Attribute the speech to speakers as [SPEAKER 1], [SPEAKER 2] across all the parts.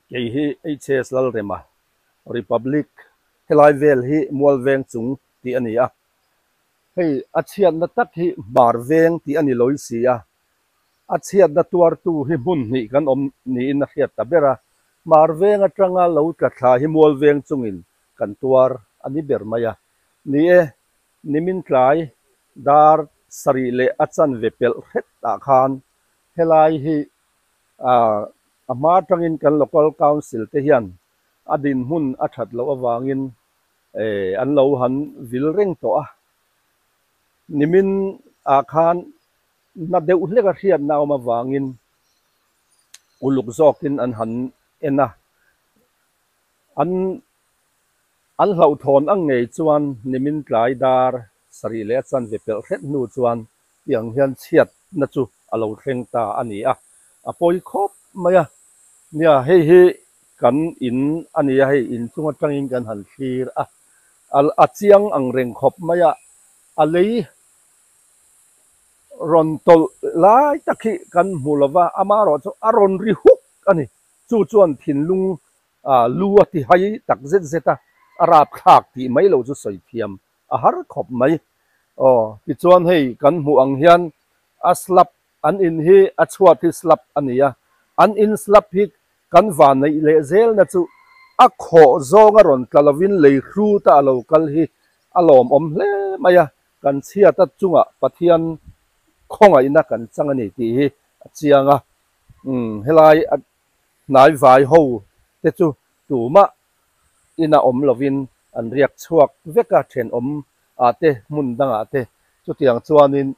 [SPEAKER 1] cái hi HS lal rema Republic helai vel hi mual veng chung ti ani a hei achiat na tak hi bar veng ti ani loi si a achiat na tuar tu hi mun ni kan om ni in a hiat tabera mar veng atanga lo tla tha hi mual veng chungin kan tuar ani ber maya ni e nimin tlai dar sari le achan vepel het ta khan helai hi ama tangin kan local council te hian adin hun athat lo awangin an lo han vil reng to a nimin a khan na deuh hleka hriat na awm awangin uluk zawkin an han ena an hlau thon ang ngei chuan nimin tlai dar sari le chan vepel het nu chuan tiang hian chiat na chu alo thleng ta ani a apoi khop maya nia hei kan in ania hei in chunga tangin kan han thlir a al achiang ang reng khop maya alei ron tol lai takhi kan mulova amaro chu aron ri huk ani chu chuan thinlung lua ti hai tak zet zeta arap khak ti mai lo chu soi thiam a har khop mai ti chuan hei kan mu ang hian aslap an in hi achhuat hi slap ania an in slap hi kan van nei le zel na chu a kho zonga ron tlalovin lei hru ta alo kal hi alom om hle maya kan chia ta chunga pathian khonga ina kan changani ti hi chianga helai nai vai ho te chu tuma ina om lovin an riak chuak veka then om ate mun danga te chu tiang chuanin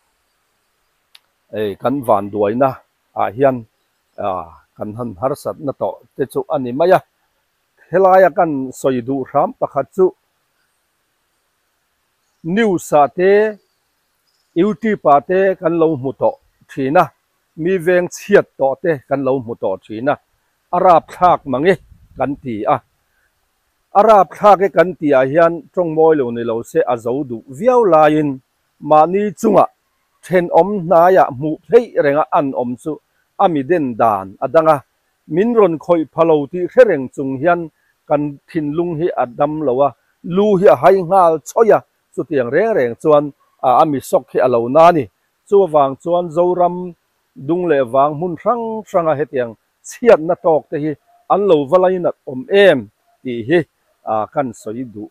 [SPEAKER 1] kan van duaina hian kan han har sat na to te chu ani maya helaya kan soidu ram pakhat chu news ate YouTube ate kan lo mu to thina mi veng chiat to te kan lo mu to thina arab thak mangi kan ti arab thak e kan ti a hian tong moi lo ni lo se a zo du viau lain mani chunga then om na ya mu thei renga an om chu ami den dan adanga minron khoi phalo ti khereng chung hian kan thinlung hi adam lowa lu hi hai ngal choya chu tiang reng chuan ami sok hi alo na ni chu wang chuan zoram dung le wang mun rang hetiang chiat na tok te hi an lo valaina om em ti hi kan soi du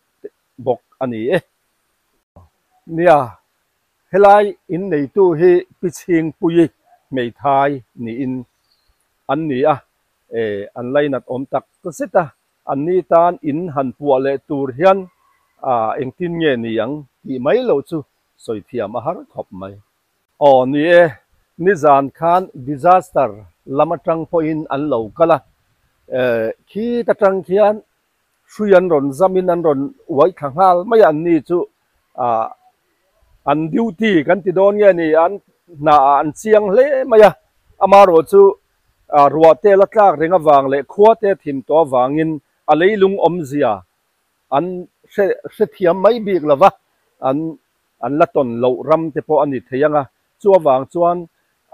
[SPEAKER 1] bok ani nia helai in nei tu hi piching pui mei thai ni in an ni an lainat om tak ko seta an ni tan in han pu le tur hian engtin nge ni yang ti mai lo chu soi thiam a har khop mai ni ni zan khan disaster lamatang po in an lo kala khi ta tang khian suyan ron zamin an ron wai khangal mai an ni chu an duty kan ti don nge ni an na an chiang hle maya amaro chu ruate la tlak renga wang le khuate thim to wangin aleilung omzia an se thiam mai bik lawa an laton lo ram te po ani theyanga chuawang chuan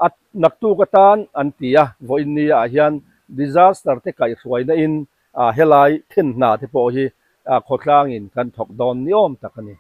[SPEAKER 1] at naktu katan an tia voin ni a hian disaster te kai hruaina in helai thin na te po hi khotlangin kan thok don niom takani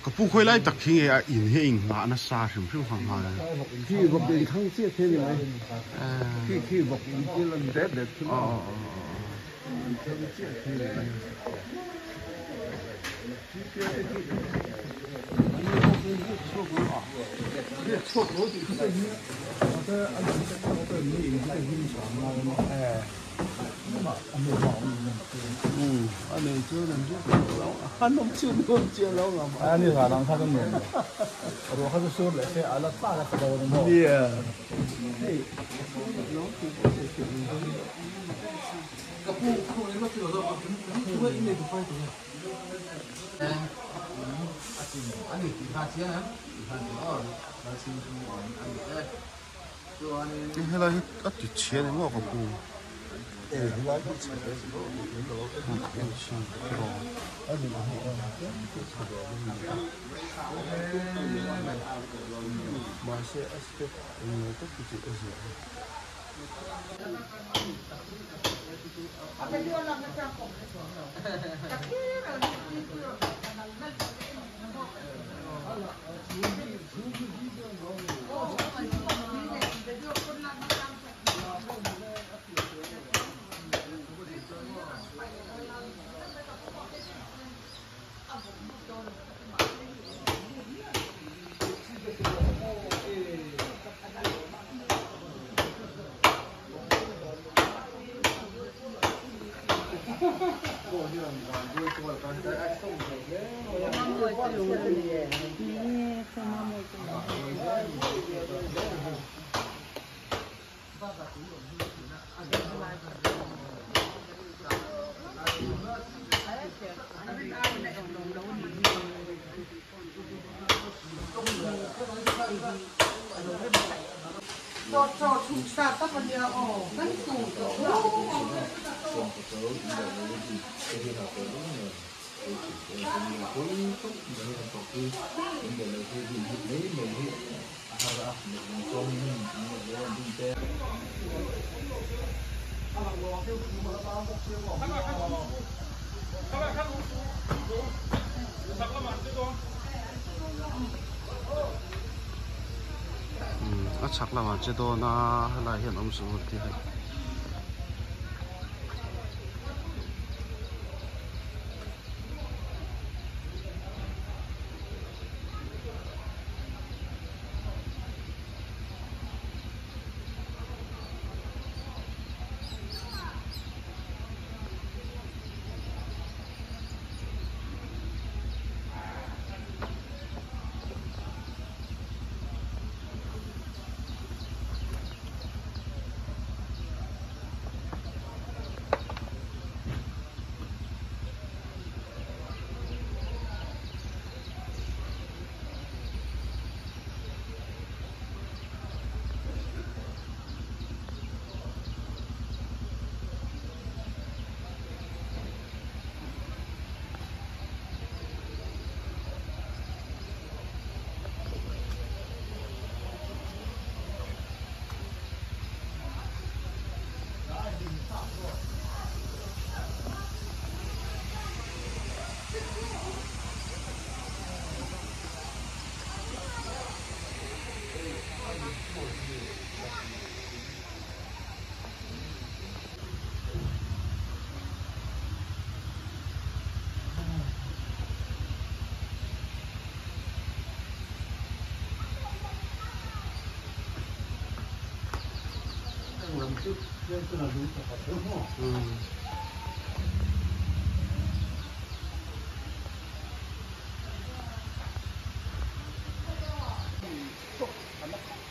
[SPEAKER 2] ก็ผู้คุยไล่ตักทิ้งเองอินเฮงงานะซาถึงพึ่งฟังมา
[SPEAKER 3] ที่บอกเป็นทั้งเสียเท่ไหมที่บอกที่เราเด็ดเด็ดอ๋อ안에 저는 한놈 치는 찌라고
[SPEAKER 1] 아니 사람 사는 놈. 로 하도 소를 해 알아 따라 가다오는 거.
[SPEAKER 3] 예.
[SPEAKER 2] cái hay là ít chút钱này ngọc của
[SPEAKER 4] cho chúng ta tất cả đều ở cái tủ
[SPEAKER 2] chắc là mà chế độ na hay là hiện ông sự thì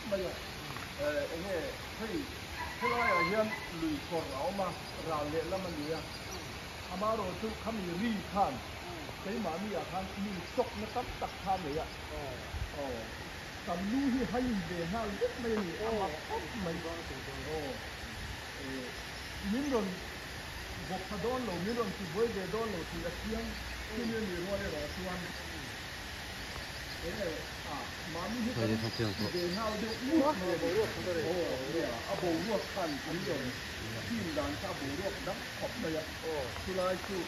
[SPEAKER 1] ไม่อะไอ้เนี่ยให้ร้อยเฮียนลุยกอดเรามาเราเละแล้วมันเนี่ยอามาโรทุกขมีรีท่านใช้หมามีอาการมีซกนะครับตักท่านเลยอ่ะทำรู้ที่ให้เดินห้าเล็กไม่อามาไม่มินโดนบอกพดอนเรามินโดนที่บอยเดดอนเราที่อาเซียนที่มีรัวเลยเราส่วนมามีที่เดินห้าเดือดมากเลยเนี่ยอาโบรวกขันอันเดียวที่ด่านอาโบรวกดักขอบเลยอ่ะสุดท้ายคือ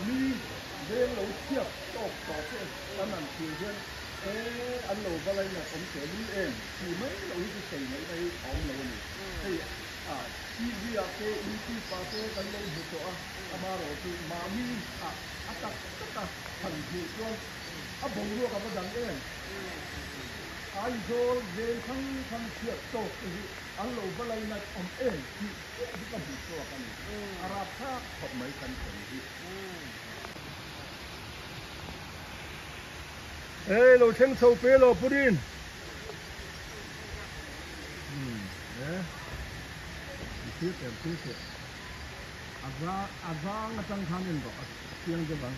[SPEAKER 1] มีเดินเราเทียบต่อเพื่อนอันนั้นคือเพื่อนอันเราอะไรเนี่ยผมเสียรู้เองคือไม่เราที่ใส่ในของเราเนี่ยที่วิอาเตอินที่ปาเตกันเราบุตรอามาเราคือมามีอัตตะทันทีส่วนอาโบรวกกับดังเองไอโซเดินทั้งเทียบโตคืออันเราอะไรเนี่ยผมเองที่ก็บุตรกันอาราภาขอบไม่กันคนที่เราเช่นโซเฟโลปูดินที่เสียอาจารย์ตั้งทางนี้บอกเสียงจะบัง